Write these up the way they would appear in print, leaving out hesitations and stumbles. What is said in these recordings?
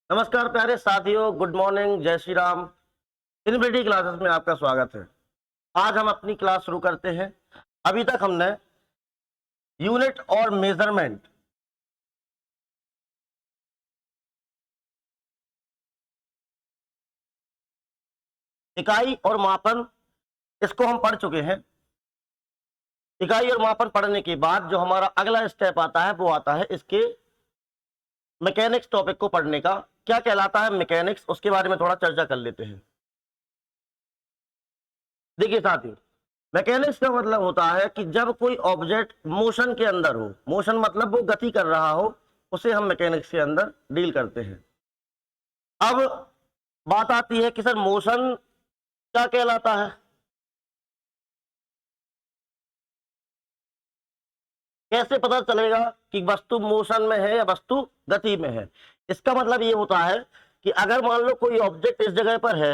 नमस्कार प्यारे साथियों, गुड मॉर्निंग, जय श्री राम। इनबिलिटी क्लासेस में आपका स्वागत है। आज हम अपनी क्लास शुरू करते हैं। अभी तक हमने यूनिट और मेजरमेंट, इकाई और मापन, इसको हम पढ़ चुके हैं। इकाई और मापन पढ़ने के बाद जो हमारा अगला स्टेप आता है वो आता है इसके मैकेनिक्स टॉपिक को पढ़ने का। क्या कहलाता है मैकेनिक्स, उसके बारे में थोड़ा चर्चा कर लेते हैं। देखिए साथियों, मैकेनिक्स का मतलब होता है कि जब कोई ऑब्जेक्ट मोशन के अंदर हो, मोशन मतलब वो गति कर रहा हो, उसे हम मैकेनिक्स के अंदर डील करते हैं। अब बात आती है कि सर मोशन क्या कहलाता है। कैसे पता चलेगा कि वस्तु मोशन में है या वस्तु गति में है। इसका मतलब ये होता है कि अगर मान लो कोई ऑब्जेक्ट इस जगह पर है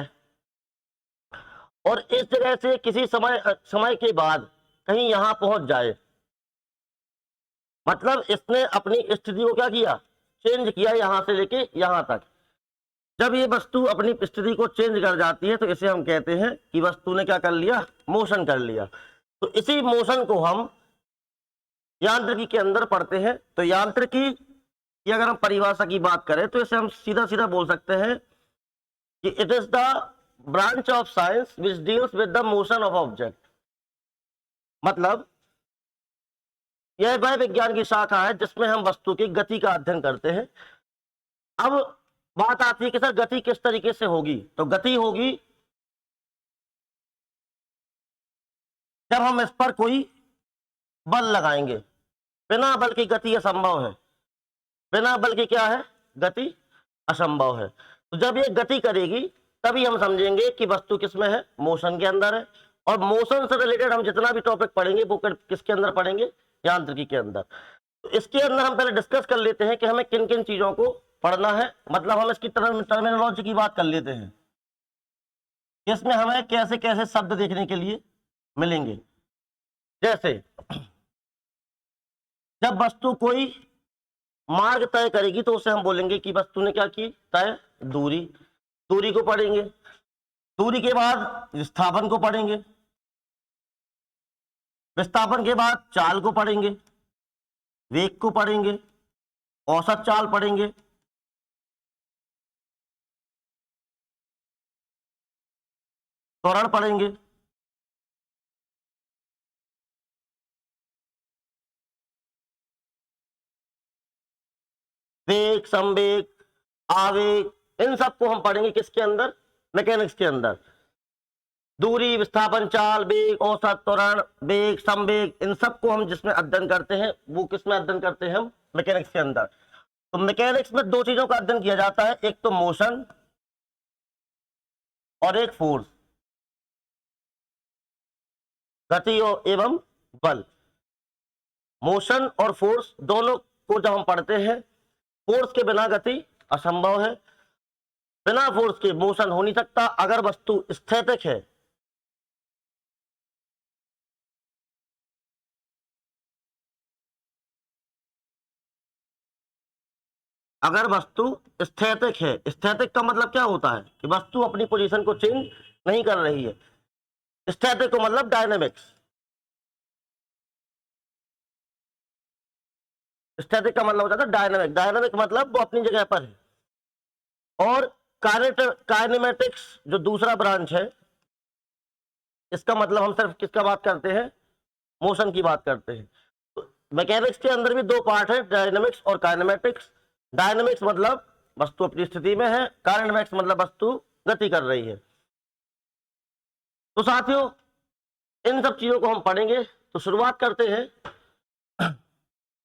और इस जगह से किसी समय के बाद कहीं यहां पहुंच जाए, मतलब इसने अपनी स्थिति को क्या किया, चेंज किया, यहां से लेके यहां तक। जब ये वस्तु अपनी स्थिति को चेंज कर जाती है तो इसे हम कहते हैं कि वस्तु ने क्या कर लिया, मोशन कर लिया। तो इसी मोशन को हम यांत्रिकी के अंदर पढ़ते हैं। तो यांत्रिकी की अगर हम परिभाषा की बात करें तो इसे हम सीधा सीधा बोल सकते हैं कि it is the branch of science which deals with the motion of object. मतलब यह वह विज्ञान की शाखा है जिसमें हम वस्तु की गति का अध्ययन करते हैं। अब बात आती है कि सर गति किस तरीके से होगी। तो गति होगी जब हम इस पर कोई बल लगाएंगे। बिना बल की गति असंभव है। बिना बल की क्या है, गति असंभव है। तो जब ये गति करेगी तभी हम समझेंगे कि वस्तु किसमें है, मोशन के अंदर है। और मोशन से रिलेटेड हम जितना भी टॉपिक पढ़ेंगे वो किसके अंदर पढ़ेंगे, यांत्रिकी के अंदर। तो इसके अंदर हम पहले डिस्कस कर लेते हैं कि हमें किन किन चीजों को पढ़ना है। मतलब हम इसकी टर्मिनोलॉजी की बात कर लेते हैं, इसमें हमें कैसे कैसे शब्द देखने के लिए मिलेंगे। जैसे जब वस्तु कोई मार्ग तय करेगी तो उसे हम बोलेंगे कि वस्तु ने क्या की, तय दूरी। दूरी को पढ़ेंगे। दूरी के बाद विस्थापन को पढ़ेंगे। विस्थापन के बाद चाल को पढ़ेंगे, वेग को पढ़ेंगे, औसत चाल पढ़ेंगे, त्वरण पढ़ेंगे, वेग, संवेग, आवेग, इन सबको हम पढ़ेंगे किसके अंदर, मैकेनिक्स के अंदर। दूरी, विस्थापन, चाल, वेग, औसत, त्वरण, वेग, संवेग, इन सबको हम जिसमें अध्ययन करते हैं वो किसमें अध्ययन करते हैं, हम मैकेनिक्स के अंदर। तो मैकेनिक्स में दो चीजों का अध्ययन किया जाता है, एक तो मोशन और एक फोर्स, गति एवं बल। मोशन और फोर्स दोनों को जब हम पढ़ते हैं, फोर्स के बिना गति असंभव है, बिना फोर्स के मोशन हो नहीं सकता। अगर वस्तु स्थितिक है, अगर वस्तु स्थितिक है, स्थितिक का मतलब क्या होता है कि वस्तु अपनी पोजीशन को चेंज नहीं कर रही है। स्टैटिक को मतलब डायनेमिक्स। स्टैटिक का मतलब होता है डायनेमिक। डायनेमिक मतलब वो अपनी जगह पर है। और काइनेमेटिक्स जो दूसरा ब्रांच है, इसका मतलब हम सिर्फ किसका बात करते हैं, मोशन की बात करते हैं। तो मैकेनिक्स के अंदर भी दो पार्ट है, डायनेमिक्स और काइनेमेटिक्स। डायनेमिक्स मतलब वस्तु अपनी स्थिति में है, काइनेमेटिक्स मतलब वस्तु गति कर रही है। तो साथियों इन सब चीजों को हम पढ़ेंगे। तो शुरुआत करते हैं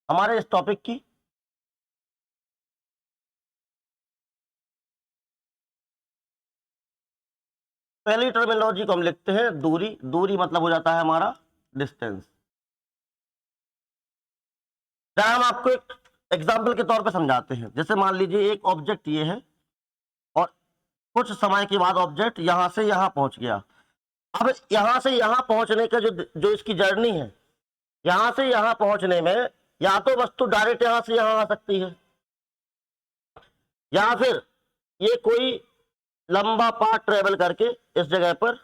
हमारे इस टॉपिक की। पहली टर्मिनोलॉजी को हम लिखते हैं दूरी। दूरी मतलब हो जाता है हमारा डिस्टेंस। जरा हम आपको एक एग्जाम्पल के तौर पे समझाते हैं। जैसे मान लीजिए एक ऑब्जेक्ट ये है और कुछ समय के बाद ऑब्जेक्ट यहां से यहां पहुंच गया। अब यहां से यहां पहुंचने का जो इसकी जर्नी है, यहां से यहां पहुंचने में या तो वस्तु डायरेक्ट यहां से यहां आ सकती है, या फिर ये कोई लंबा पाथ ट्रेवल करके इस जगह पर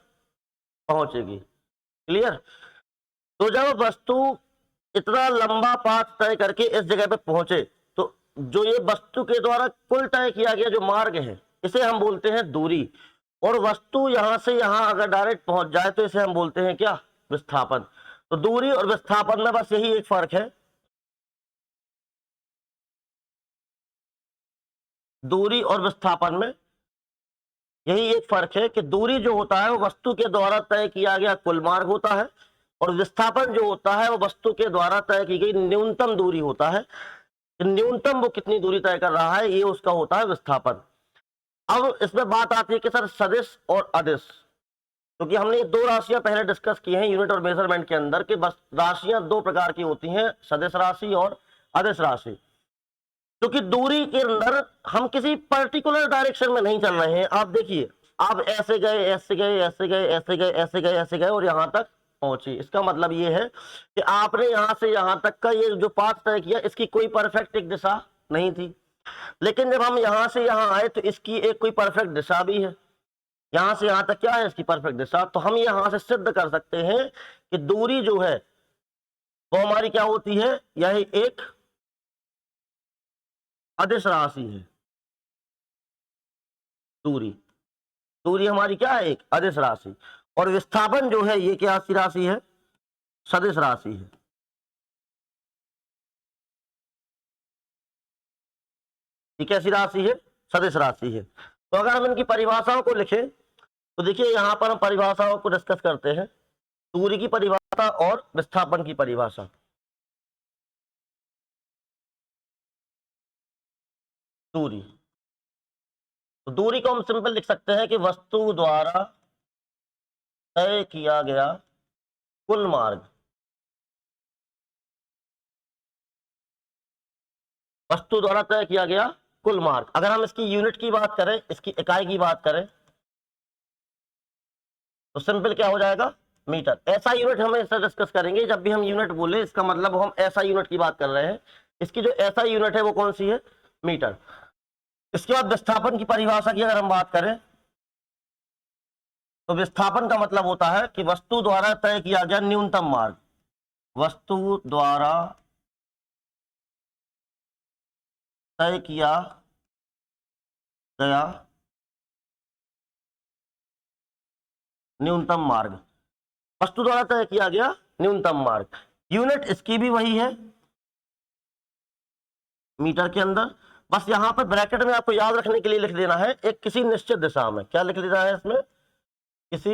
पहुंचेगी। क्लियर? तो जब वस्तु इतना लंबा पाथ तय करके इस जगह पे पहुंचे तो जो ये वस्तु के द्वारा कुल तय किया गया जो मार्ग है इसे हम बोलते हैं दूरी। और वस्तु यहां से यहां अगर डायरेक्ट पहुंच जाए तो इसे हम बोलते हैं क्या? विस्थापन। तो दूरी और विस्थापन में बस यही एक फर्क है, दूरी और विस्थापन में यही एक फर्क है कि दूरी जो होता है वो वस्तु के द्वारा तय किया गया कुल मार्ग होता है और विस्थापन जो होता है वो वस्तु के द्वारा तय की गई न्यूनतम दूरी होता है। न्यूनतम वो कितनी दूरी तय कर रहा है ये उसका होता है विस्थापन। अब इसमें बात आती है कि सर सदिश और अदिश, क्योंकि हमने दो राशियां पहले डिस्कस की हैं यूनिट और मेजरमेंट के अंदर कि बस राशियां दो प्रकार की होती हैं, सदिश राशि और अदिश राशि। क्योंकि दूरी के अंदर हम किसी पर्टिकुलर डायरेक्शन में नहीं चल रहे हैं। आप देखिए, आप ऐसे गए ऐसे गए ऐसे गए ऐसे गए ऐसे गए ऐसे गए और यहां तक पहुंची। इसका मतलब ये है कि आपने यहां से यहां तक का ये जो पाथ तय किया इसकी कोई परफेक्ट एक दिशा नहीं थी, लेकिन जब हम यहां से यहां आए तो इसकी एक कोई परफेक्ट दिशा भी है। यहां से यहां तक क्या है? इसकी परफेक्ट दिशा। तो हम यहां से सिद्ध कर सकते हैं कि दूरी जो है वो हमारी क्या होती है? यह एक अदिश राशि है। दूरी दूरी हमारी क्या है? एक अदिश राशि। और विस्थापन जो है ये क्या राशि है? सदिश राशि है। ये कैसी राशि है? सदिश राशि है। तो अगर हम इनकी परिभाषाओं को लिखें तो देखिए यहां पर हम परिभाषाओं को डिस्कस करते हैं, दूरी की परिभाषा और विस्थापन की परिभाषा। दूरी, तो दूरी को हम सिंपल लिख सकते हैं कि वस्तु द्वारा तय किया गया कुल मार्ग। वस्तु द्वारा तय किया गया कुल मार्ग। अगर हम इसकी यूनिट की बात करें, इसकी इकाई की बात करें तो सिंपल क्या हो जाएगा? मीटर। ऐसा यूनिट हम ऐसा डिस्कस करेंगे, जब भी हम यूनिट बोले इसका मतलब हम ऐसा यूनिट की बात कर रहे हैं। इसकी जो ऐसा यूनिट है वो कौन सी है? मीटर। इसके बाद विस्थापन की परिभाषा की अगर हम बात करें तो विस्थापन का मतलब होता है कि वस्तु द्वारा तय किया गया न्यूनतम मार्ग। वस्तु द्वारा तय किया गया न्यूनतम मार्ग। वस्तु द्वारा तय किया गया न्यूनतम मार्ग। यूनिट इसकी भी वही है मीटर के अंदर। बस यहां पर ब्रैकेट में आपको याद रखने के लिए लिख देना है एक किसी निश्चित दिशा में। क्या लिख देना है इसमें? किसी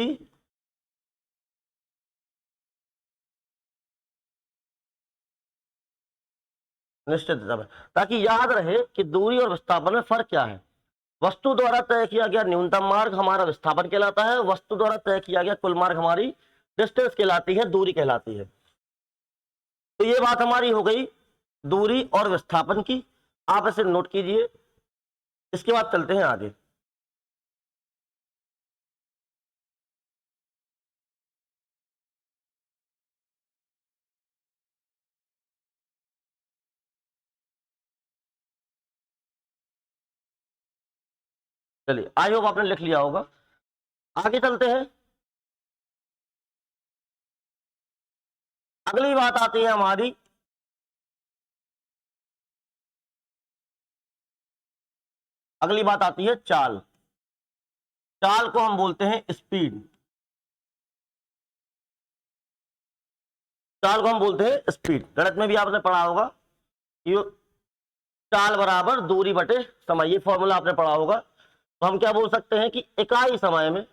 निश्चित दिशा में, ताकि याद रहे कि दूरी और विस्थापन में फर्क क्या है। वस्तु द्वारा तय किया गया न्यूनतम मार्ग हमारा विस्थापन कहलाता है, वस्तु द्वारा तय किया गया कुल मार्ग हमारी डिस्टेंस कहलाती है, दूरी कहलाती है। तो ये बात हमारी हो गई दूरी और विस्थापन की। आप इसे नोट कीजिए। इसके बाद चलते हैं आगे। चलिए, आई होप आपने लिख लिया होगा। आगे चलते हैं। अगली बात आती है हमारी अगली बात आती है चाल। चाल को हम बोलते हैं स्पीड। चाल को हम बोलते हैं स्पीड। गणित में भी आपने पढ़ा होगा कि चाल बराबर दूरी बटे समय, ये फॉर्मूला आपने पढ़ा होगा। तो हम क्या बोल सकते हैं कि इकाई समय में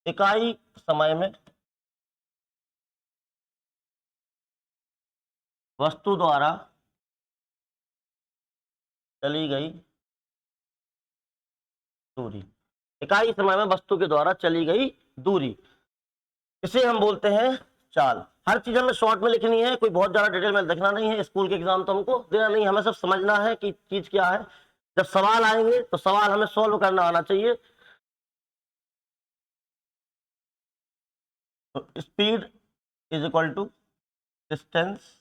इकाई समय में वस्तु द्वारा चली गई दूरी। इकाई समय में वस्तु के द्वारा चली गई दूरी, इसे हम बोलते हैं चाल। हर चीज हमें शॉर्ट में लिखनी है, कोई बहुत ज्यादा डिटेल में लिखना नहीं है। स्कूल के एग्जाम तो हमको देना नहीं, हमें सब समझना है कि चीज क्या है। जब सवाल आएंगे तो सवाल हमें सॉल्व करना आना चाहिए। तो speed is equal to distance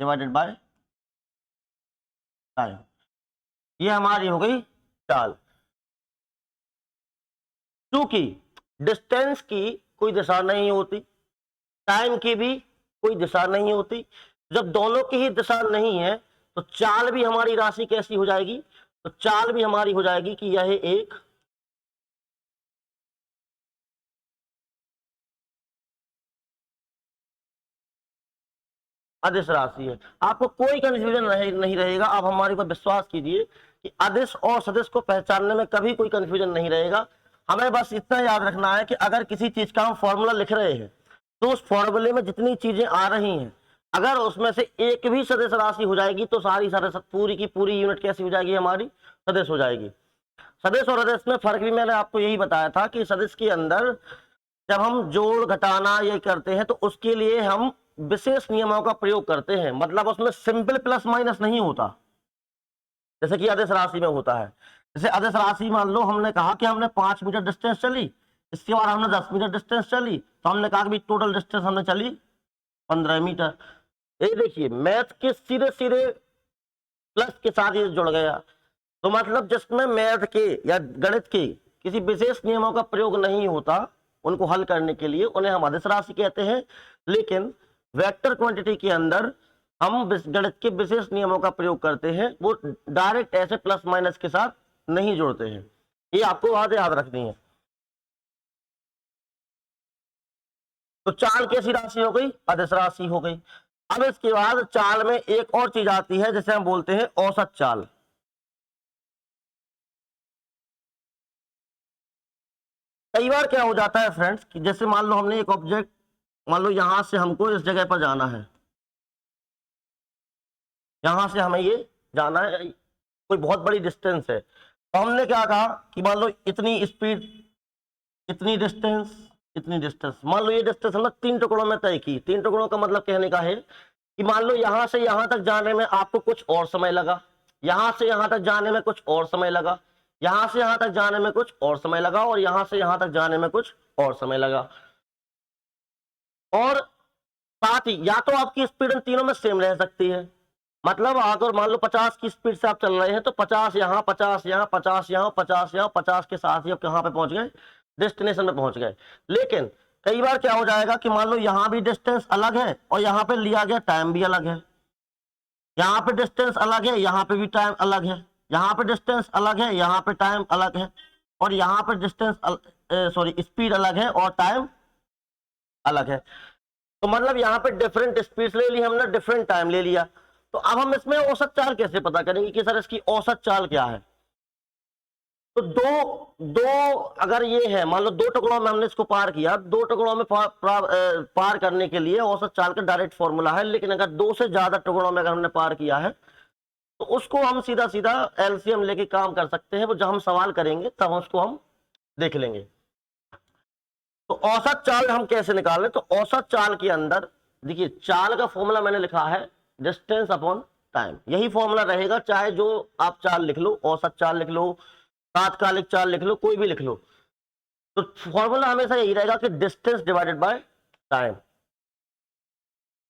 divided by time. ये हमारी हो गई चाल। क्योंकि डिस्टेंस की कोई दिशा नहीं होती, टाइम की भी कोई दिशा नहीं होती, जब दोनों की ही दिशा नहीं है तो चाल भी हमारी राशि कैसी हो जाएगी, तो चाल भी हमारी हो जाएगी कि यह एक अदिश राशि है। आपको कोई कंफ्यूजन नहीं रहेगा, आप हमारे पर विश्वास कीजिए कि अदिश और सदिश को पहचानने में कभी कोई कंफ्यूजन नहीं रहेगा। हमें बस इतना याद रखना है कि अगर किसी चीज का हम फॉर्मूला लिख रहे हैं तो उस फॉर्मूले में जितनी चीजें आ रही हैं, अगर उसमें से एक भी सदिश राशि हो जाएगी तो सारी पूरी की पूरी यूनिट कैसी हो जाएगी, हमारी सदिश हो जाएगी। सदिश और अदिश में फर्क भी मैंने आपको यही बताया था कि सदिश के अंदर जब हम जोड़ घटाना ये करते हैं तो उसके लिए हम विशेष नियमों का प्रयोग करते हैं, मतलब उसमें सिंपल प्लस माइनस नहीं होता जैसे कि अदिश राशि में होता है। जैसे अदिश राशि मान लो हमने कहा कि हमने 5 मीटर डिस्टेंस चली, इसके बाद हमने 10 मीटर डिस्टेंस चली, तो हमने कहा कि टोटल डिस्टेंस हमने चली 15 मीटर। ये देखिए मैथ के सीधे सीधे प्लस के साथ ये जुड़ गया, तो मतलब जिसमें मैथ के या गणित के किसी विशेष नियमों का प्रयोग नहीं होता उनको हल करने के लिए उन्हें हम अदिश राशि कहते हैं। लेकिन वेक्टर क्वांटिटी के अंदर हम गणित के विशेष नियमों का प्रयोग करते हैं, वो डायरेक्ट ऐसे प्लस माइनस के साथ नहीं जोड़ते हैं। ये आपको बात याद रखनी है। तो चाल कैसी राशि हो गई, अदिश राशि हो गई। अब इसके बाद चाल में एक और चीज आती है जिसे हम बोलते हैं औसत चाल। कई बार क्या हो जाता है फ्रेंड्स कि जैसे मान लो हमने एक ऑब्जेक्ट, मान लो यहां से हमको इस जगह पर जाना है, यहां से हमें ये जाना है, कोई बहुत बड़ी डिस्टेंस है, तो हमने क्या कहा कि मान लो इतनी स्पीड, इतनी डिस्टेंस, इतनी डिस्टेंस, मान लो ये डिस्टेंस हमने 3 टुकड़ों में तय की। 3 टुकड़ों का मतलब कहने का है कि मान लो यहां से यहां तक जाने में आपको कुछ और समय लगा, यहां से यहां तक जाने में कुछ और समय लगा, यहां से यहां तक जाने में कुछ और समय लगा, और यहां से यहां तक जाने में कुछ और समय लगा। और साथ ही या तो आपकी स्पीड इन तीनों में सेम रह सकती है, मतलब अगर मान लो 50 की स्पीड से आप चल रहे हैं तो 50 यहाँ, 50 यहाँ, 50 यहाँ, 50 यहाँ, 50 के साथ ही आप कहां पे पहुंच गए, डेस्टिनेशन में पहुंच गए। लेकिन कई बार क्या हो जाएगा कि मान लो यहां भी डिस्टेंस अलग है और यहां पे लिया गया टाइम भी अलग है, यहाँ पे डिस्टेंस अलग है, यहाँ पे भी टाइम अलग है, यहाँ पे डिस्टेंस अलग है, यहाँ पे टाइम अलग है, और यहाँ पे डिस्टेंस सॉरी स्पीड अलग है और टाइम अलग है। तो मतलब यहाँ पे डिफरेंट स्पीड ले ली हमने, डिफरेंट टाइम ले लिया। तो अब हम इसमें औसत चाल कैसे पता करेंगे कि सर इसकी औसत चाल क्या है। तो दो दो अगर ये है, मान लो 2 टुकड़ों में हमने इसको पार किया, 2 टुकड़ों में पार करने के लिए औसत चाल का डायरेक्ट फॉर्मूला है। लेकिन अगर 2 से ज्यादा टुकड़ों में अगर हमने पार किया है तो उसको हम सीधा सीधा एलसीएम लेके काम कर सकते हैं, वो जब हम सवाल करेंगे तब उसको हम देख लेंगे। तो औसत चाल हम कैसे निकालें, तो औसत चाल के अंदर देखिए चाल का फॉर्मूला मैंने लिखा है डिस्टेंस अपॉन टाइम, यही फॉर्मूला रहेगा चाहे जो आप चाल लिख लो, औसत चाल लिख लो, तात्कालिक चाल लिख लो, कोई भी लिख लो, तो फॉर्मूला हमेशा यही रहेगा कि डिस्टेंस डिवाइडेड बाय टाइम।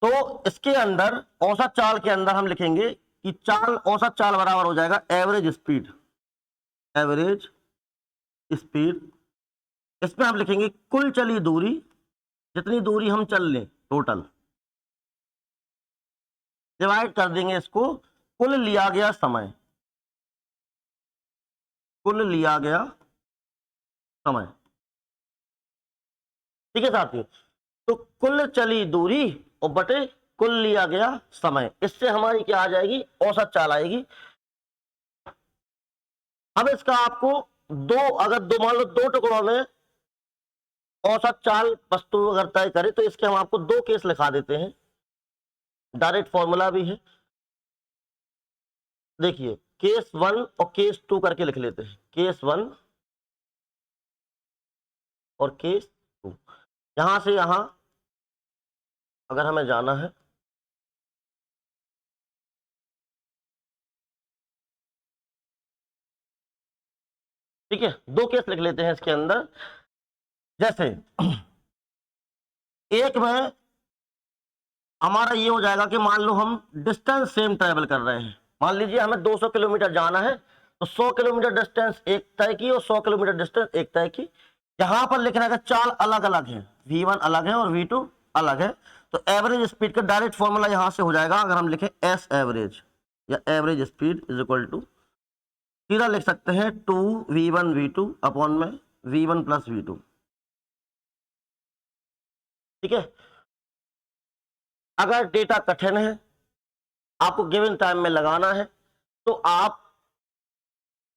तो इसके अंदर औसत चाल के अंदर हम लिखेंगे कि चाल, औसत चाल बराबर हो जाएगा एवरेज स्पीड, एवरेज स्पीड। इसमें हम लिखेंगे कुल चली दूरी, जितनी दूरी हम चल लें टोटल, डिवाइड कर देंगे इसको कुल लिया गया समय, कुल लिया गया समय। ठीक है साथियों, तो कुल चली दूरी और बटे कुल लिया गया समय, इससे हमारी क्या आ जाएगी, औसत चाल आएगी। अब इसका आपको अगर मान लो 2 टुकड़ों में औसत चाल वस्तु अगर तय करे तो इसके हम आपको 2 केस लिखा देते हैं, डायरेक्ट फॉर्मूला भी है। देखिए केस 1 और केस 2 करके लिख लेते हैं, केस 1 और केस 2। यहां से यहां अगर हमें जाना है, ठीक है, 2 केस लिख लेते हैं इसके अंदर। जैसे एक में हमारा ये हो जाएगा कि मान लो हम डिस्टेंस सेम ट्रेवल कर रहे हैं, मान लीजिए हमें 200 किलोमीटर जाना है, तो 100 किलोमीटर डिस्टेंस एक तय की और 100 किलोमीटर डिस्टेंस एक तय की। यहां पर लिखना है चाल अलग अलग है, v1 अलग है और v2 अलग है, तो एवरेज स्पीड का डायरेक्ट फॉर्मूला यहां से हो जाएगा, अगर हम लिखें एस एवरेज या average speed is equal to, सीधा लिख सकते हैं 2v1v2 अपॉन में v1 प्लस v2। ठीक है, अगर डेटा कठिन है, आपको गिवन टाइम में लगाना है, तो आप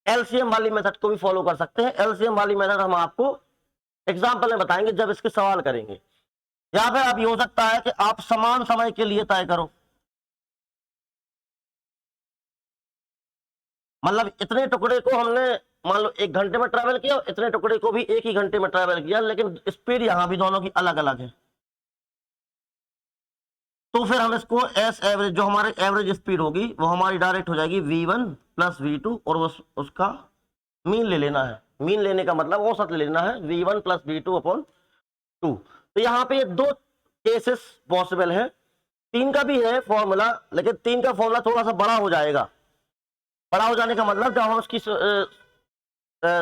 एलसीएम वाली मेथड को भी फॉलो कर सकते हैं। एलसीएम वाली मेथड हम आपको एग्जाम्पल में बताएंगे जब इसके सवाल करेंगे। या फिर आप ये हो सकता है कि आप समान समय के लिए तय करो, मतलब इतने टुकड़े को हमने मान लो 1 घंटे में ट्रैवल किया, इतने टुकड़े को भी 1 ही घंटे में ट्रैवल किया, लेकिन स्पीड यहां भी दोनों की अलग अलग है, तो फिर हम इसको एस एवरेज, जो हमारी एवरेज स्पीड होगी वो हमारी डायरेक्ट हो जाएगी v1 प्लस v2, और उसका मीन ले लेना है। मीन लेने का मतलब औसत ले लेना है, v1 प्लस v2 अपॉन 2। तो यहाँ पे ये 2 केसेस पॉसिबल है, 3 का भी है फॉर्मूला, लेकिन 3 का फॉर्मूला थोड़ा सा बड़ा हो जाएगा। बड़ा हो जाने का मतलब जब हम उसकी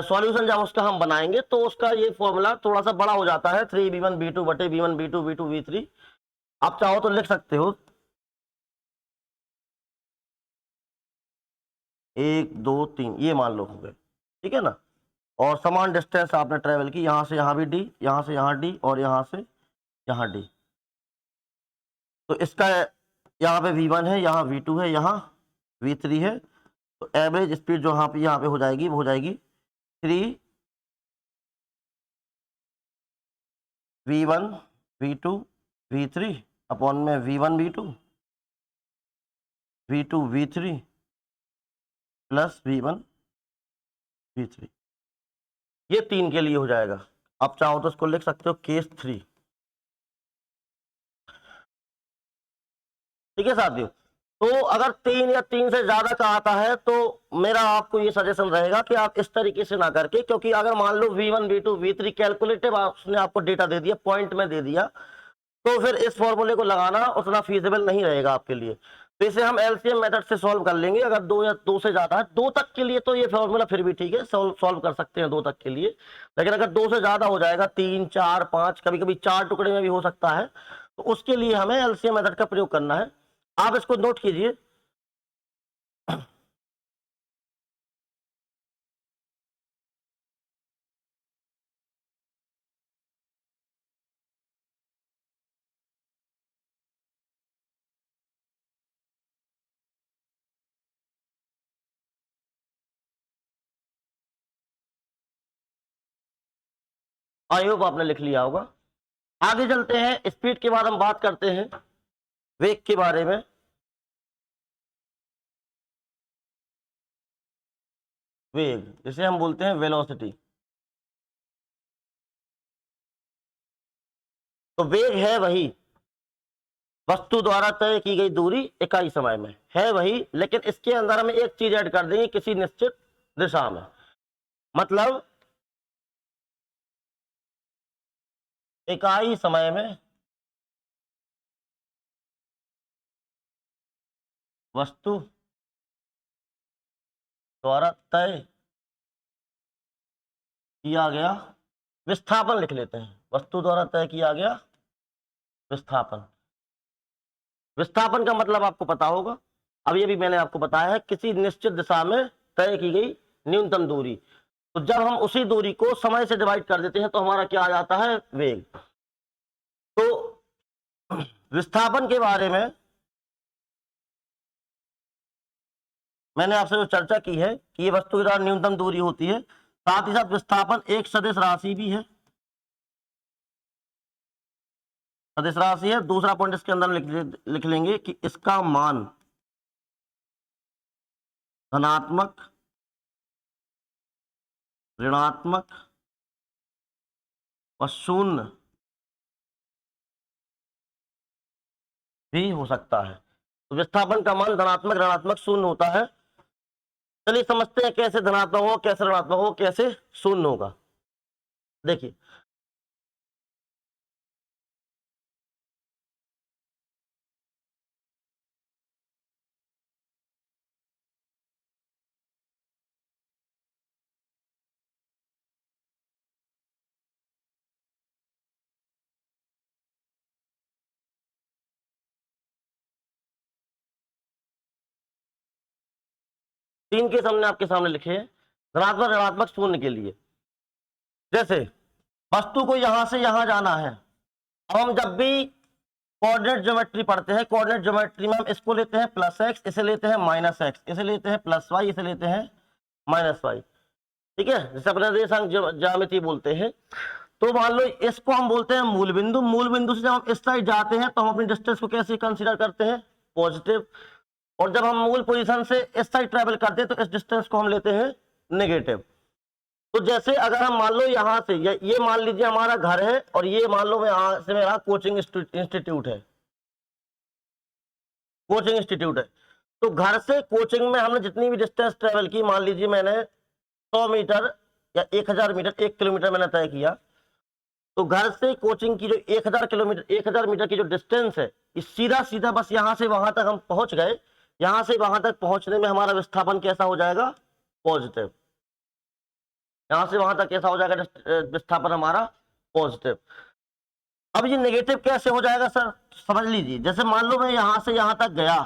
सॉल्यूशन जब उसका हम बनाएंगे तो उसका ये फॉर्मूला थोड़ा सा बड़ा हो जाता है, 3v1v2 बटे v1v2 v2v3। आप चाहो तो लिख सकते हो 1 2 3, ये मान लो हो गए, ठीक है ना। और समान डिस्टेंस आपने ट्रेवल की, यहां से यहां भी डी, यहां से यहां डी, और यहां से यहां डी, तो इसका यहाँ पे v1 है, यहाँ v2 है, यहाँ v3 है, तो एवरेज स्पीड जो यहाँ पे हो जाएगी वो हो जाएगी 3v1 v2 v3 अपॉन में v1 v2 v2 v3 plus v1 v3, ये 3 के लिए हो जाएगा। आप चाहो तो इसको लिख सकते हो केस 3। ठीक है साथियों, तो अगर 3 या 3 से ज्यादा का आता है तो मेरा आपको ये सजेशन रहेगा कि आप इस तरीके से ना करके, क्योंकि अगर मान लो v1 v2 v3 कैलकुलेटिव उसने आपको डेटा दे दिया, पॉइंट में दे दिया, तो फिर इस फॉर्मूले को लगाना उतना फीजिबल नहीं रहेगा आपके लिए। तो इसे हम एलसीएम मेथड से सॉल्व कर लेंगे। अगर 2 या 2 से ज्यादा है, 2 तक के लिए तो ये फॉर्मूला फिर भी ठीक है, सॉल्व कर सकते हैं 2 तक के लिए, लेकिन अगर 2 से ज्यादा हो जाएगा, 3 4 5, कभी कभी 4 टुकड़े में भी हो सकता है, तो उसके लिए हमें एलसीएम मेथड का प्रयोग करना है। आप इसको नोट कीजिए। आई होप आपने लिख लिया होगा। आगे चलते हैं, स्पीड के बाद हम बात करते हैं वेग के बारे में। वेग जिसे हम बोलते हैं वेलोसिटी। तो वेग है वही वस्तु द्वारा तय की गई दूरी इकाई समय में, है वही, लेकिन इसके अंदर हमें एक चीज ऐड कर देंगे, किसी निश्चित दिशा में। मतलब इकाई समय में वस्तु द्वारा तय किया गया विस्थापन लिख लेते हैं। वस्तु द्वारा तय किया गया विस्थापन। विस्थापन का मतलब आपको पता होगा, अब ये भी मैंने आपको बताया है, किसी निश्चित दिशा में तय की गई न्यूनतम दूरी। तो जब हम उसी दूरी को समय से डिवाइड कर देते हैं तो हमारा क्या आ जाता है, वेग। तो विस्थापन के बारे में मैंने आपसे जो चर्चा की है कि ये वस्तु के द्वारा न्यूनतम दूरी होती है, साथ ही साथ विस्थापन एक सदिश राशि भी है, सदिश राशि है। दूसरा पॉइंट इसके अंदर लिख लेंगे कि इसका मान धनात्मक, ऋणात्मक और शून्य भी हो सकता है। तो विस्थापन का मान धनात्मक, ऋणात्मक, शून्य होता है। चलिए समझते हैं कैसे धनात्मक हो, कैसे ऋणात्मक हो, कैसे शून्य होगा। देखिए तीन केस हमने आपके सामने लिखे हैं धनात्मक ऋणात्मक शून्य के लिए। जैसे वस्तु को यहां से यहां जाना है, अब हम जब भी कोऑर्डिनेट ज्योमेट्री पढ़ते हैं, कोऑर्डिनेट ज्योमेट्री में हम इसको लेते हैं प्लस एक्स, इसे लेते हैं माइनस एक्स, इसे लेते हैं प्लस वाई, इसे लेते हैं माइनस वाई, ठीक है, जैसे अपने निर्देशांक ज्यामिति बोलते हैं। तो मान लो इसको हम बोलते हैं मूल बिंदु। मूल बिंदु से जब हम इस साइड जाते हैं तो हम अपनी डिस्टेंस को कैसे कंसीडर करते हैं, पॉजिटिव, और जब हम मूल पोजीशन से इस साइड ट्रेवल करते हैं तो इस डिस्टेंस को हम लेते हैं नेगेटिव। तो जैसे अगर हम मान लो यहां से ये मान लीजिए हमारा घर है, और ये मान लो यहां से मेरा कोचिंग इंस्टीट्यूट है, कोचिंग इंस्टीट्यूट है। तो घर से कोचिंग में हमने जितनी भी डिस्टेंस ट्रेवल की, मान लीजिए मैंने 100 मीटर या 1000 मीटर, 1 किलोमीटर मैंने तय किया, तो घर से कोचिंग की जो 1000 मीटर की जो डिस्टेंस है, इस सीधा सीधा बस यहां से वहां तक हम पहुंच गए। यहां से वहां तक पहुंचने में हमारा विस्थापन कैसा हो जाएगा, पॉजिटिव। यहां से वहां तक कैसा हो जाएगा विस्थापन हमारा, पॉजिटिव। अब ये नेगेटिव कैसे हो जाएगा सर, समझ लीजिए। जैसे मान लो मैं यहां से यहां तक गया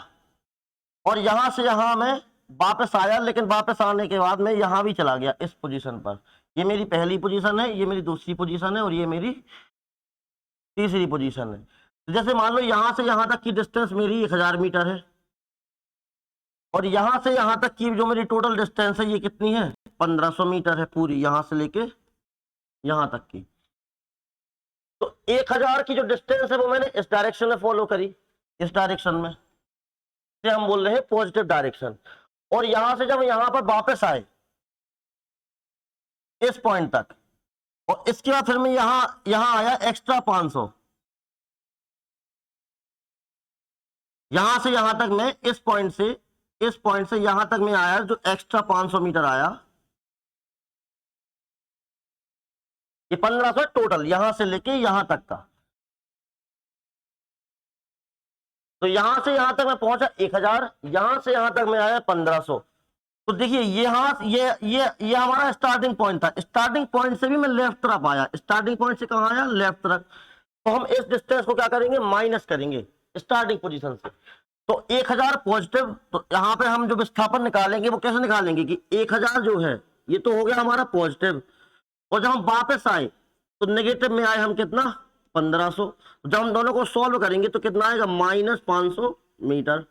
और यहां से यहां मैं वापस आया, लेकिन वापस आने के बाद मैं यहां भी चला गया इस पोजीशन पर। ये मेरी पहली पोजीशन है, ये मेरी दूसरी पोजीशन है, और ये मेरी तीसरी पोजीशन है। तो जैसे मान लो यहां से यहां तक की डिस्टेंस मेरी 1000 मीटर है, और यहां से यहां तक की जो मेरी टोटल डिस्टेंस है ये कितनी है, 1500 मीटर है पूरी, यहां से लेके यहां तक की। तो 1000 की जो डिस्टेंस है वो मैंने इस डायरेक्शन में फॉलो करी, इस डायरेक्शन में से हम बोल रहे हैं पॉजिटिव डायरेक्शन। और यहां से जब यहां पर वापस आए इस पॉइंट तक, और इसके बाद फिर मैं यहां आया एक्स्ट्रा 500, यहां से यहां तक मैं इस पॉइंट से यहां तक मैं आया, जो एक्स्ट्रा 500 मीटर आया, ये 1500 टोटल यहां से लेके यहां तक का। तो यहां से यहां तक मैं पहुंचा 1000, यहां से यहां तक मैं आया 1500। तो देखिए ये हमारा स्टार्टिंग पॉइंट था। स्टार्टिंग पॉइंट से भी मैं लेफ्ट तरफ आया, स्टार्टिंग पॉइंट से कहां आया, लेफ्ट तरफ। तो हम इस डिस्टेंस को क्या करेंगे, माइनस करेंगे स्टार्टिंग पोजीशन से। तो 1000 पॉजिटिव, तो यहां पे हम जो विस्थापन निकालेंगे वो कैसे निकालेंगे कि 1000 जो है ये तो हो गया हमारा पॉजिटिव, और जब हम वापस आए तो नेगेटिव में आए हम कितना, 1500। जब हम दोनों को सॉल्व करेंगे तो कितना आएगा, -500 मीटर,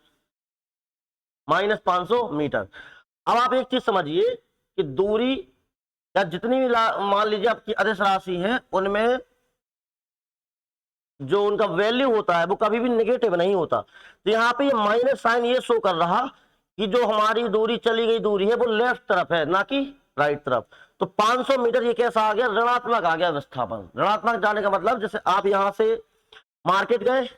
-500 मीटर। अब आप एक चीज समझिए कि दूरी या जितनी भी मान लीजिए आपकी अदिश राशि है, उनमें जो उनका वैल्यू होता है वो कभी भी नेगेटिव नहीं होता। तो यहाँ पे ये माइनस साइन ये शो कर रहा कि जो हमारी दूरी चली गई दूरी है वो लेफ्ट तरफ है, ना कि राइट तरफ। तो 500 मीटर ये कैसा आ गया, ऋणात्मक आ गया विस्थापन। ऋणात्मक जाने का मतलब जैसे आप यहां से मार्केट गए,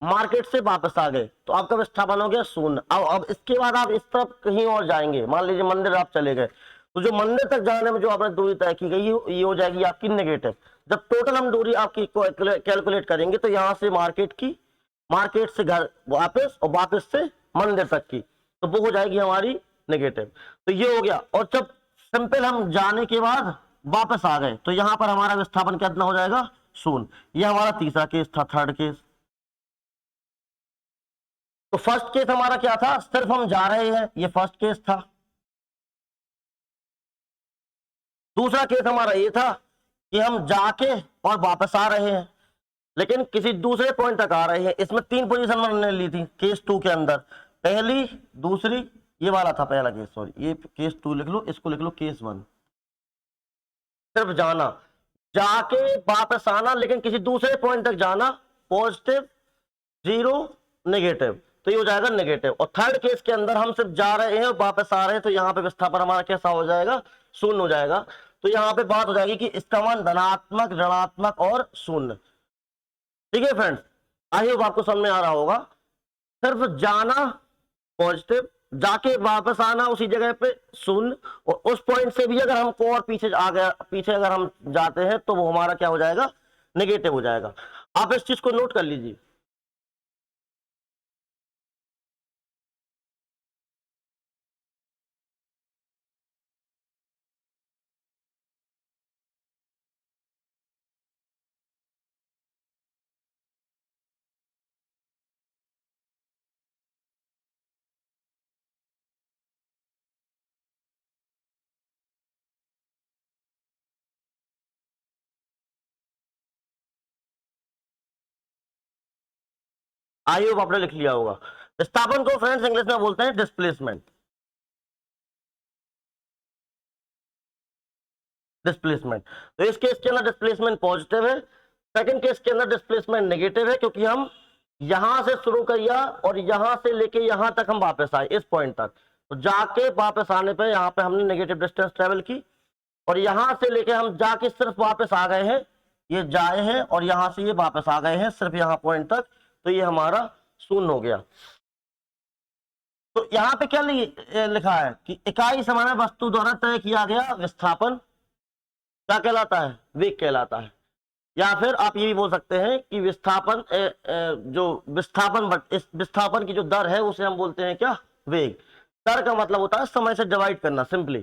मार्केट से वापस आ गए, तो आपका विस्थापन हो गया शून्य। अब इसके बाद आप इस तरफ कहीं और जाएंगे, मान लीजिए मंदिर आप चले गए, तो जो मंदिर तक जाने में जो आपने दूरी तय की गई ये हो जाएगी आपकी नेगेटिव। जब टोटल हम दूरी आपकी कैलकुलेट करेंगे तो यहां से मार्केट से घर वापस, और वापस से मंदिर तक की, तो वो हो जाएगी हमारी नेगेटिव। तो ये हो गया। और जब सिंपल हम जाने के बाद वापस आ गए तो यहां पर हमारा विस्थापन कितना हो जाएगा, शून्य। ये हमारा तीसरा केस था, थर्ड केस। तो फर्स्ट केस हमारा क्या था, सिर्फ हम जा रहे हैं, ये फर्स्ट केस था। दूसरा केस हमारा ये था कि हम जाके और वापस आ रहे हैं, लेकिन किसी दूसरे पॉइंट तक आ रहे हैं। इसमें 3 पोजीशन हमने ली थी केस 2 के अंदर, पहली, दूसरी, ये वाला था पहला केस, सॉरी ये केस 2 लिख लो, इसको लिख लो केस 1। सिर्फ जाना, जाके वापस आना, लेकिन किसी दूसरे पॉइंट तक जाना, पॉजिटिव, 0, नेगेटिव, तो ये हो जाएगा नेगेटिव। और थर्ड केस के अंदर हम सिर्फ जा रहे हैं और वापस आ रहे हैं, तो यहाँ पे विस्थापन हमारा कैसा हो जाएगा, शून्य हो जाएगा। तो यहाँ पे बात हो जाएगी कि इसका मान धनात्मक, ऋणात्मक और शून्य। ठीक है फ्रेंड्स, आई होप आपको समझ में आ रहा होगा। सिर्फ जाना पॉजिटिव, जाके वापस आना उसी जगह पे शून्य, और उस पॉइंट से भी अगर हमको और पीछे अगर हम जाते हैं तो वो हमारा क्या हो जाएगा, नेगेटिव हो जाएगा। आप इस चीज को नोट कर लीजिए। आई होप आपने लिख लिया होगा। विस्थापन को फ्रेंड्स इंग्लिश में बोलते हैं डिस्प्लेसमेंट। डिस्प्लेसमेंट, तो इस केस के अंदर डिस्प्लेसमेंट पॉजिटिव है, सेकंड केस के अंदर डिस्प्लेसमेंट नेगेटिव है, क्योंकि हम यहां से शुरू किया और यहां से लेके यहां तक हम वापस आए, इस पॉइंट तक, तो जाके वापस आने पे यहां पे हमने नेगेटिव डिस्टेंस ट्रेवल की, और यहां से लेके हम जाके सिर्फ वापस आ गए हैं, ये जाए हैं और यहां से ये वापस आ गए हैं सिर्फ यहां पॉइंट तक, तो ये हमारा शून्य हो गया। तो यहां पे क्या लिखा है कि इकाई समय में वस्तु द्वारा तय किया गया विस्थापन क्या कहलाता है? वेग कहलाता है। या फिर आप ये भी बोल सकते हैं कि विस्थापन जो इस विस्थापन की जो दर है उसे हम बोलते हैं क्या? वेग। दर का मतलब होता है समय से डिवाइड करना, सिंपली।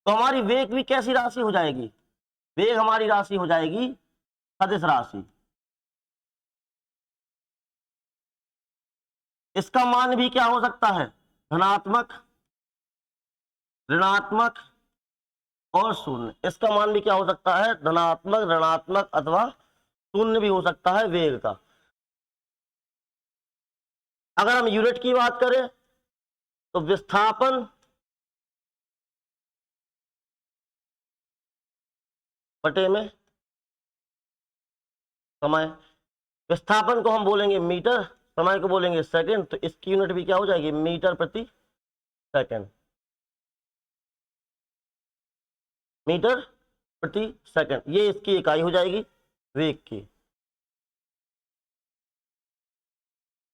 तो हमारी वेग भी कैसी राशि हो जाएगी? वेग हमारी राशि हो जाएगी सदिश राशि। इसका मान भी क्या हो सकता है? धनात्मक, ऋणात्मक और शून्य। इसका मान भी क्या हो सकता है? धनात्मक, ऋणात्मक अथवा शून्य भी हो सकता है वेग का। अगर हम यूनिट की बात करें तो विस्थापन बटे में समय। विस्थापन को हम बोलेंगे मीटर, समय को बोलेंगे सेकंड, तो इसकी यूनिट भी क्या हो जाएगी? मीटर प्रति सेकंड। मीटर प्रति सेकंड, ये इसकी इकाई हो जाएगी वेग की।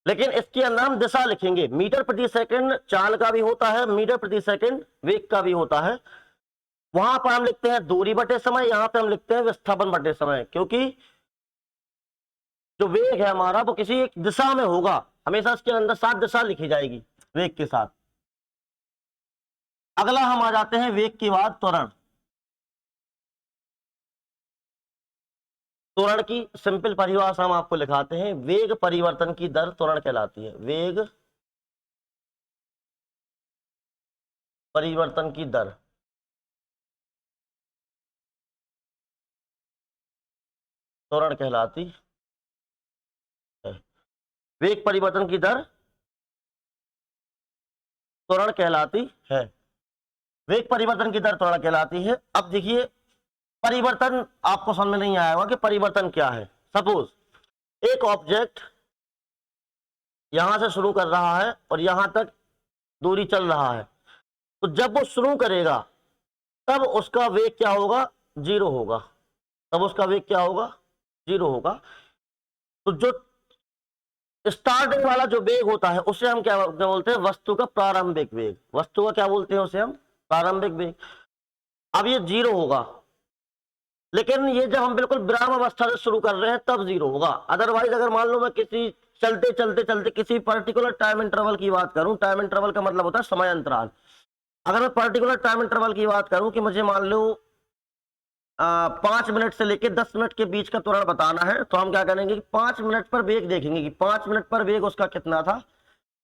लेकिन इसके अंदर हम दिशा लिखेंगे। मीटर प्रति सेकंड चाल का भी होता है, मीटर प्रति सेकंड वेग का भी होता है। वहां पर हम लिखते हैं दूरी बटे समय, यहां पे हम लिखते हैं विस्थापन बटे समय, क्योंकि जो वेग है हमारा वो किसी एक दिशा में होगा, हमेशा इसके अंदर 7 दिशा लिखी जाएगी वेग के साथ। अगला हम आ जाते हैं वेग के बाद त्वरण। त्वरण की सिंपल परिभाषा हम आपको लिखाते हैं। वेग परिवर्तन की दर त्वरण कहलाती है। वेग परिवर्तन की दर त्वरण कहलाती है। वेग परिवर्तन की दर त्वरण कहलाती है। वेग परिवर्तन की दर त्वरण कहलाती है। अब देखिए, परिवर्तन आपको समझ में नहीं आया होगा कि परिवर्तन क्या है। सपोज एक ऑब्जेक्ट यहां से शुरू कर रहा है और यहां तक दूरी चल रहा है, तो जब वो शुरू करेगा तब उसका वेग क्या होगा? 0 होगा। तब उसका वेग क्या होगा? 0 होगा। तो जो स्टार्टिंग वाला जो वेग होता है उसे हम क्या बोलते हैं? वस्तु का प्रारंभिक वेग। वस्तु का क्या बोलते हैं? उसे हम प्रारंभिक वेग। अब ये 0 होगा, लेकिन ये जब हम बिल्कुल विराम अवस्था से शुरू कर रहे हैं तब 0 होगा। अदरवाइज अगर मान लो मैं किसी चलते चलते चलते किसी पर्टिकुलर टाइम इंटरवल की बात करूं, टाइम इंटरवल का मतलब होता है समय अंतराल। अगर मैं पर्टिकुलर टाइम इंटरवल की बात करूं कि मुझे मान लो 5 मिनट से लेके 10 मिनट के बीच का त्वरण बताना है, तो हम क्या करेंगे कि 5 मिनट पर वेग देखेंगे कि 5 मिनट पर वेग उसका कितना था,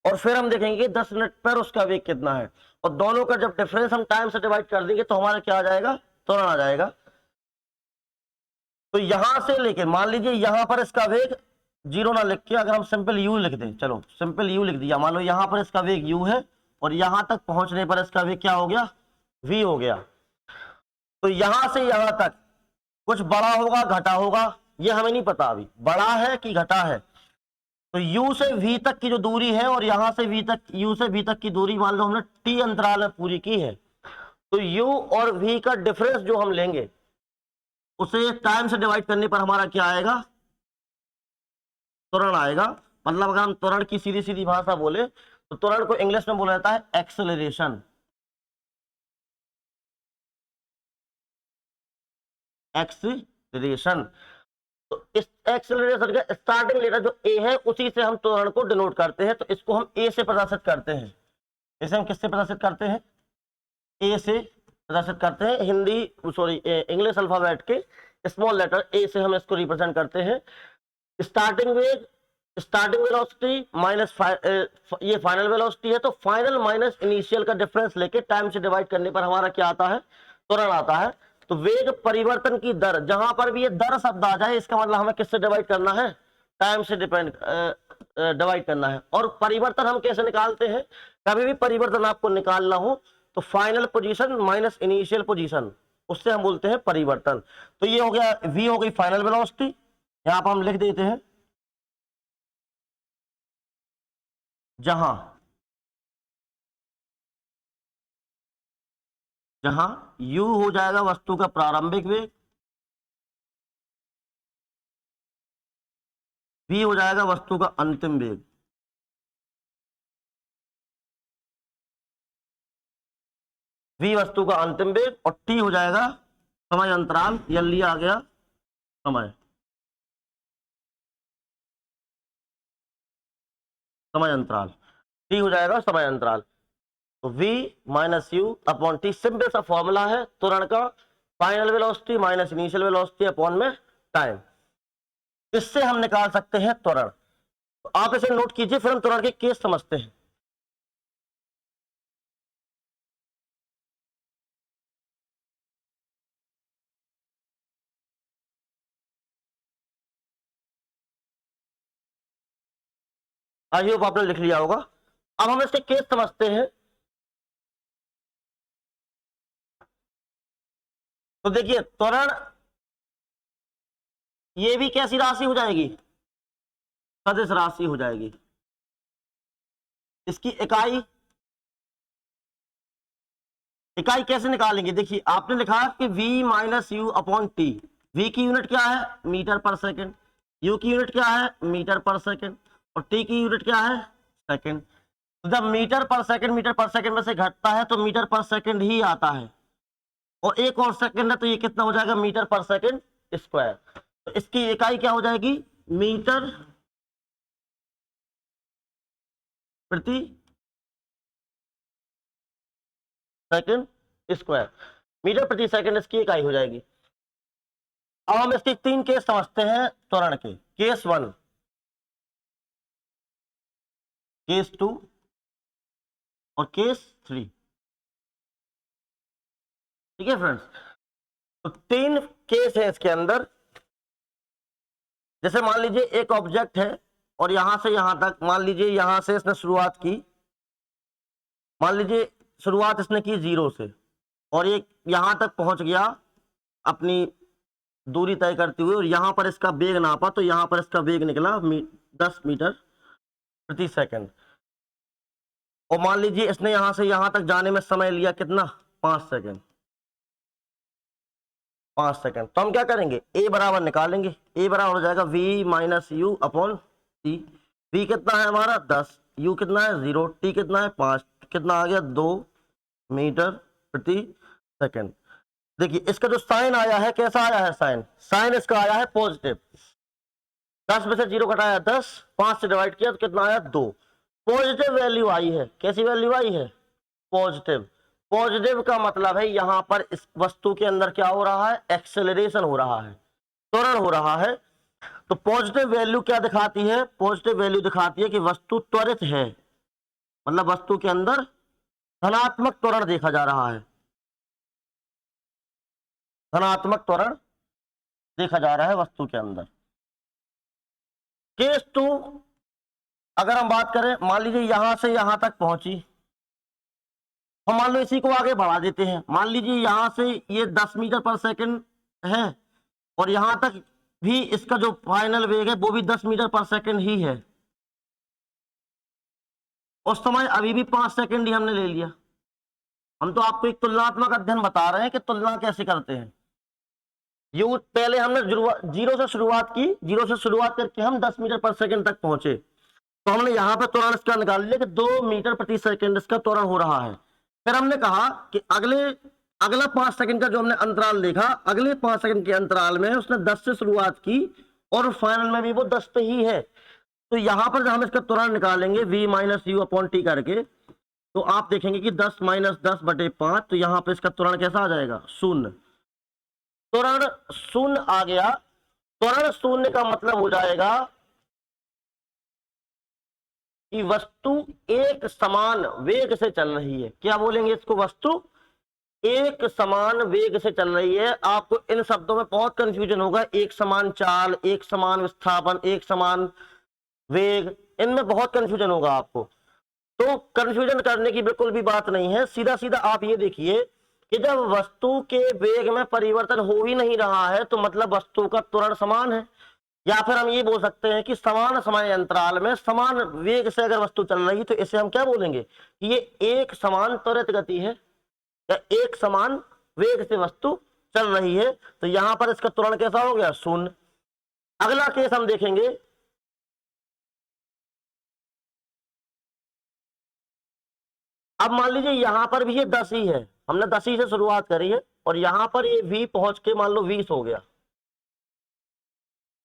और फिर हम देखेंगे कि 10 मिनट पर उसका वेग कितना है, और दोनों का जब डिफरेंस हम टाइम से डिवाइड कर देंगे तो हमारा क्या आ जाएगा? त्वरण आ जाएगा। तो यहां से लेके मान लीजिए यहां पर इसका वेग 0 ना लिख के अगर हम सिंपल u लिख दें, चलो सिंपल u लिख दिया, मान लो यहां पर इसका वेग u है और यहां तक पहुंचने पर इसका वेग क्या हो गया? v हो गया। तो यहां से यहां तक कुछ बड़ा होगा घटा होगा, ये हमें नहीं पता अभी बड़ा है कि घटा है। तो u से v तक की जो दूरी है और यहां से v तक, u से v तक की दूरी मान लो हमने t अंतराल में पूरी की है, तो u और v का डिफरेंस जो हम लेंगे उसे टाइम से डिवाइड करने पर हमारा क्या आएगा? त्वरण आएगा। मतलब अगर हम त्वरण की सीधी सीधी भाषा बोले तो त्वरण को इंग्लिश में बोला जाता है एक्सेलरेशन। एक्सेलरेशन, तो इस एक्सेलरेशन का स्टार्टिंग लेटर जो ए है उसी से हम त्वरण को डिनोट करते हैं। तो इसको हम ए से प्रदर्शित करते हैं। इसे हम किससे प्रदर्शित करते हैं? ए से प्रदर्शित करते हैं। हिंदी सॉरी इंग्लिश अल्फाबेट के स्मॉल लेटर ए से हम इसको रिप्रेजेंट करते हैं। स्टार्टिंग वेग, स्टार्टिंग वेलोसिटी माइनस ये फाइनल वेलोसिटी है, तो फाइनल माइनस इनिशियल का डिफरेंस लेके टाइम से डिवाइड करने पर हमारा क्या आता है? त्वरण आता है। तो वेग परिवर्तन की दर, जहां पर भी ये दर शब्द आ जाए इसका मतलब हमें किससे डिवाइड करना है, टाइम से डिवाइड करना है। और परिवर्तन हम कैसे निकालते हैं, कभी भी परिवर्तन आपको निकालना हो तो final position minus initial position, उससे हम बोलते हैं परिवर्तन। तो ये हो गया, v हो गई फाइनल वेलोसिटी, यहां पर हम लिख देते हैं जहां जहां u हो जाएगा वस्तु का प्रारंभिक वेग, v हो जाएगा वस्तु का अंतिम वेग। v वस्तु का अंतिम वेग और t हो जाएगा समय अंतराल, या लिया आ गया समय, समय अंतराल, t हो जाएगा समय अंतराल। तो v minus you upon T, simple सा फॉर्मूला है त्वरण का, final velocity minus initial velocity upon में टाइम। इससे हम निकाल सकते हैं त्वरण। तो आप इसे नोट कीजिए, फिर हम त्वरण के केस समझते हैं। आई होप आपने लिख लिया होगा। अब हम इसके केस समझते हैं। तो देखिए त्वरण, ये भी कैसी राशि हो जाएगी, सदिश राशि हो जाएगी। इसकी इकाई कैसे निकालेंगे, देखिए आपने लिखा कि v minus you upon T, v की यूनिट क्या है मीटर पर सेकंड, u की यूनिट क्या है मीटर पर सेकंड, और t की यूनिट क्या है सेकंड। तो जब मीटर पर सेकंड में से घटता है तो मीटर पर सेकंड ही आता है, और एक और सेकंड है तो ये कितना हो जाएगा मीटर पर सेकंड स्क्वायर। तो इसकी इकाई क्या हो जाएगी मीटर प्रति सेकंड स्क्वायर, मीटर प्रति सेकंड इसकी इकाई हो जाएगी। अब हम इसके 3 केस समझते हैं त्वरण के, केस 1, केस 2 और केस 3। ठीक है फ्रेंड्स, तो 3 केस है इसके अंदर। जैसे मान लीजिए एक ऑब्जेक्ट है और यहां से यहां तक, मान लीजिए यहां से इसने शुरुआत की, मान लीजिए शुरुआत इसने की 0 से और ये यहां तक पहुंच गया अपनी दूरी तय करते हुए, और यहां पर इसका वेग नापा तो यहां पर इसका वेग निकला 10 मीटर प्रति सेकंड। और मान लीजिए इसने यहां से यहां तक जाने में समय लिया कितना 5 सेकंड, 5 सेकंड। तो हम क्या करेंगे ए बराबर निकालेंगे, ए बराबर हो जाएगा v minus you upon T. v कितना है हमारा 10, u कितना है 0, t कितना है 5, कितना आ गया 2 मीटर प्रति सेकंड। देखिए इसका जो साइन आया है कैसा आया है, साइन इसका आया है पॉजिटिव। 10 में से 0 घटाया 10, 5 से डिवाइड किया तो कितना आया 2, पॉजिटिव वैल्यू आई है। कैसी वैल्यू आई है पॉजिटिव। पॉजिटिव का मतलब है यहां पर इस वस्तु के अंदर क्या हो रहा है एक्सेलरेशन हो रहा है, त्वरण हो रहा है। तो पॉजिटिव वैल्यू क्या दिखाती है, पॉजिटिव वैल्यू दिखाती है कि वस्तु त्वरित है, मतलब वस्तु के अंदर धनात्मक त्वरण देखा जा रहा है, धनात्मक त्वरण देखा जा रहा है वस्तु के अंदर। केस 2 अगर हम बात करें, मान लीजिए यहां से यहां तक पहुंची, हम मान लो इसी को आगे बढ़ा देते हैं। मान लीजिए यहां से ये 10 मीटर पर सेकंड है और यहां तक भी इसका जो फाइनल वेग है वो भी 10 मीटर पर सेकंड ही है। उस समय अभी भी 5 सेकंड ही हमने ले लिया। हम तो आपको एक तुलनात्मक अध्ययन बता रहे हैं कि तुलना कैसे करते हैं। यू पहले हमने 0 से शुरुआत की, 0 से शुरुआत करके हम 10 मीटर पर सेकंड तक पहुंचे, तो हमने यहां पर त्वरण इसका निकाल लिया कि 2 मीटर प्रति सेकंड इसका त्वरण हो रहा है। फिर हमने कहा कि अगला 5 सेकंड का जो हमने अंतराल देखा, अगले 5 सेकंड के अंतराल में उसने 10 से शुरुआत की और फाइनल में भी वो 10 पे ही है। तो यहां पर जब हम इसका त्वरण निकालेंगे v minus you upon T करके, तो आप देखेंगे कि 10 माइनस 10 बटे 5, तो यहां पर इसका त्वरण कैसा आ जाएगा शून्य। त्वरण शून्य आ गया। त्वरण शून्य का मतलब हो जाएगा कि वस्तु एक समान वेग से चल रही है। क्या बोलेंगे इसको, वस्तु एक समान वेग से चल रही है। आपको इन शब्दों में बहुत कंफ्यूजन होगा, एक समान चाल, एक समान विस्थापन, एक समान वेग, इनमें बहुत कंफ्यूजन होगा आपको। तो कंफ्यूजन करने की बिल्कुल भी बात नहीं है, सीधा सीधा आप ये देखिए कि जब वस्तु के वेग में परिवर्तन हो ही नहीं रहा है तो मतलब वस्तु का त्वरण समान है। या फिर हम ये बोल सकते हैं कि समान समय अंतराल में समान वेग से अगर वस्तु चल रही है तो इसे हम क्या बोलेंगे कि ये एक समान त्वरित गति है या एक समान वेग से वस्तु चल रही है। तो यहां पर इसका त्वरण कैसा हो गया, शून्य। अगला केस हम देखेंगे, अब मान लीजिए यहां पर भी ये 10 ही है, हमने 10 ही से शुरुआत करी है और यहां पर ये v पहुंच के मान लो 20 हो गया,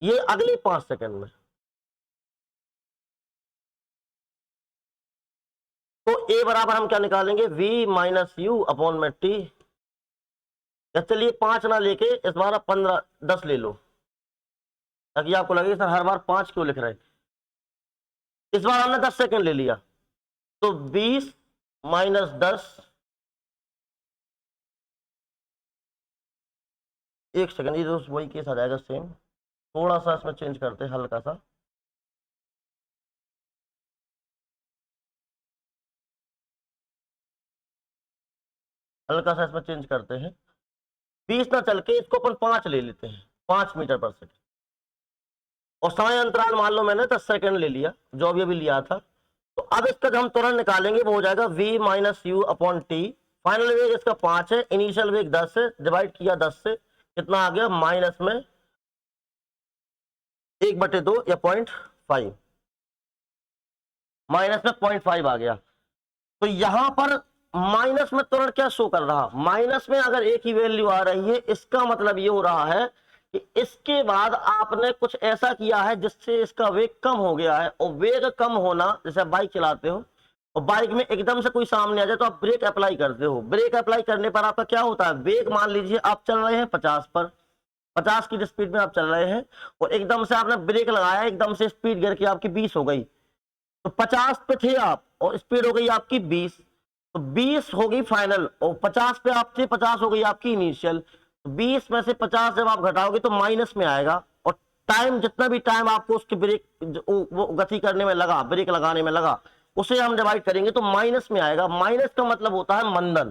ये अगले 5 सेकंड में। तो a बराबर हम क्या निकालेंगे, v माइनस यू अपॉन में t। चलिए 5 ना लेके इस बार आप 15 10 ले लो, ताकि आपको लगे सर हर बार 5 क्यों लिख रहे हैं। इस बार हमने 10 सेकंड ले लिया, तो 20 माइनस 10, एक सेकंड, ये तो वही केस आ जाएगा सेम, थोड़ा सा इसमें चेंज करते हैं, हल्का सा। हल्का सा इसमें चेंज करते हैं, 20 ना चल के इसको अपन 5 ले लेते हैं, 5 मीटर पर सेकंड। और समय अंतराल मान लो मैंने 10 सेकंड ले लिया, जो भी अभी लिया था। तो अब इसका जो हम त्वरण निकालेंगे वो हो जाएगा v minus you upon T. Final वेग इसका 5 है, इनिशियल वेग 10 है, डिवाइड किया 10 से, कितना आ गया, माइनस में 1/2 या 0.5, माइनस में 0.5 आ गया। तो यहां पर माइनस में त्वरण क्या शो कर रहा, माइनस में अगर एक ही वैल्यू आ रही है इसका मतलब ये हो रहा है कि इसके बाद आपने कुछ ऐसा किया है जिससे इसका वेग कम हो गया है। और वेग कम होना, जैसे आप बाइक चलाते हो और बाइक में एकदम से कोई सामने आ जाए तो आप ब्रेक अप्लाई करते हो, ब्रेक अप्लाई करने पर आपका क्या होता है, वेग मान लीजिए आप चल रहे हैं 50 पर, 50 की स्पीड में आप चल रहे हैं और एकदम से आपने ब्रेक लगाया, एकदम से स्पीड गिर के आपकी 20 हो गई। तो 50 पे थे आप और स्पीड हो गई आपकी 20, तो 20 हो गई फाइनल और 50 पे आप थे, 50 हो गई आपकी इनिशियल। तो 20 में से 50 जब आप घटाओगे तो माइनस में आएगा और टाइम, जितना भी टाइम आपको उसके ब्रेक वो गति करने में लगा, ब्रेक लगाने में लगा, उसे हम डिवाइड करेंगे तो माइनस में आएगा। माइनस का मतलब होता है मंदन।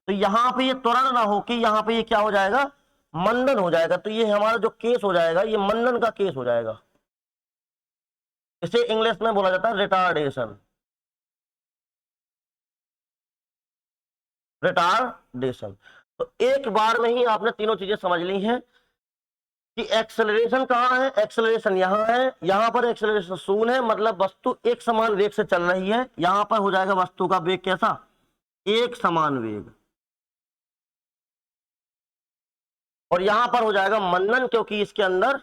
तो यहां पे ये त्वरण ना हो कि यहां पे ये क्या हो जाएगा, मंदन हो जाएगा। तो ये हमारा जो केस हो जाएगा ये मंदन का केस हो जाएगा, इसे इंग्लिश में बोला जाता है रिटार्डेशन, रिटार्डेशन। तो एक बार में ही आपने तीनों चीजें समझ ली हैं कि एक्सेलरेशन कहां है, एक्सेलरेशन यहां है, यहां पर एक्सेलरेशन शून्य है, मतलब वस्तु एक समान वेग से चल रही है। यहां पर हो जाएगा वस्तु का वेग कैसा, एक समान वेग, और यहां पर हो जाएगा मंदन, क्योंकि इसके अंदर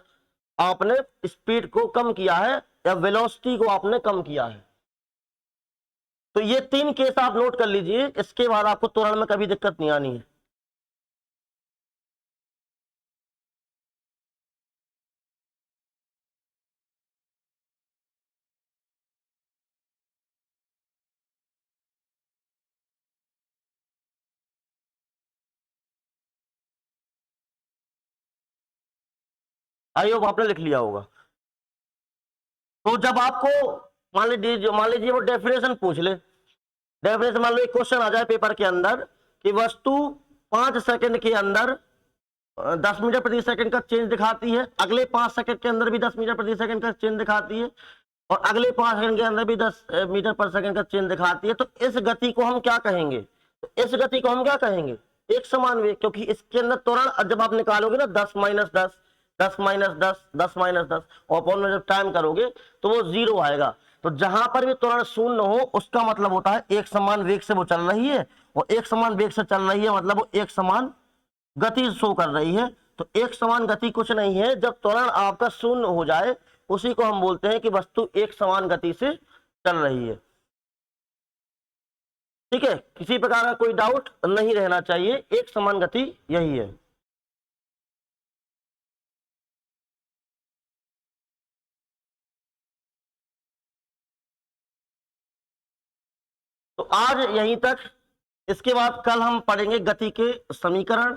आपने स्पीड को कम किया है या वेलोसिटी को आपने कम किया है। तो ये 3 केस आप नोट कर लीजिए, इसके बाद आपको त्वरण में कभी दिक्कत नहीं आनी है। आई होप आपने लिख लिया होगा। तो जब आपको मान लीजिए वो डेफिनेशन पूछ ले, डेफिनेशन मान लो एक क्वेश्चन आ जाए पेपर के अंदर कि वस्तु 5 सेकंड के अंदर 10 मीटर प्रति सेकंड का चेंज दिखाती है, अगले 5 सेकंड के अंदर भी 10 मीटर प्रति सेकंड का चेंज दिखाती है और अगले 5 सेकंड के अंदर भी 10 मीटर पर सेकंड का चेंज दिखाती है। तो इस गति को हम क्या कहेंगे, तो इस गति को हम क्या कहेंगे, एक समान वेग। क्योंकि इसके अंदर त्वरण जब आप निकालोगे ना 10 माइनस 10, 10 माइनस 10, 10 माइनस 10 और अपॉन में जब टाइम करोगे तो वो 0 आएगा। तो जहां पर भी त्वरण शून्य हो उसका मतलब होता है एक समान वेग से वो चल रही है, और एक समान वेग से चल रही है मतलब वो एक समान गति शो कर रही है। तो एक समान गति कुछ नहीं है, जब त्वरण आपका शून्य हो जाए उसी को हम बोलते हैं कि वस्तु एक समान गति से चल रही है। ठीक है, किसी प्रकार का कोई डाउट नहीं रहना चाहिए, एक समान गति यही है। तो आज यहीं तक इसके बाद कल हम पढ़ेंगे गति के समीकरण,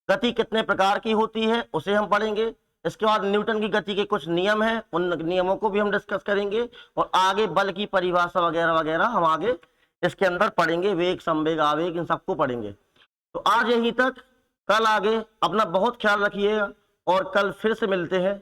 गति कितने प्रकार की होती है उसे हम पढ़ेंगे। इसके बाद न्यूटन की गति के कुछ नियम हैं, उन नियमों को भी हम डिस्कस करेंगे, और आगे बल की परिभाषा वगैरह वगैरह हम आगे इसके अंदर पढ़ेंगे, वेग, संवेग, आवेग, इन सबको पढ़ेंगे। तो आज यहीं तक, कल आगे। अपना बहुत ख्याल रखिएगा और कल फिर से मिलते हैं।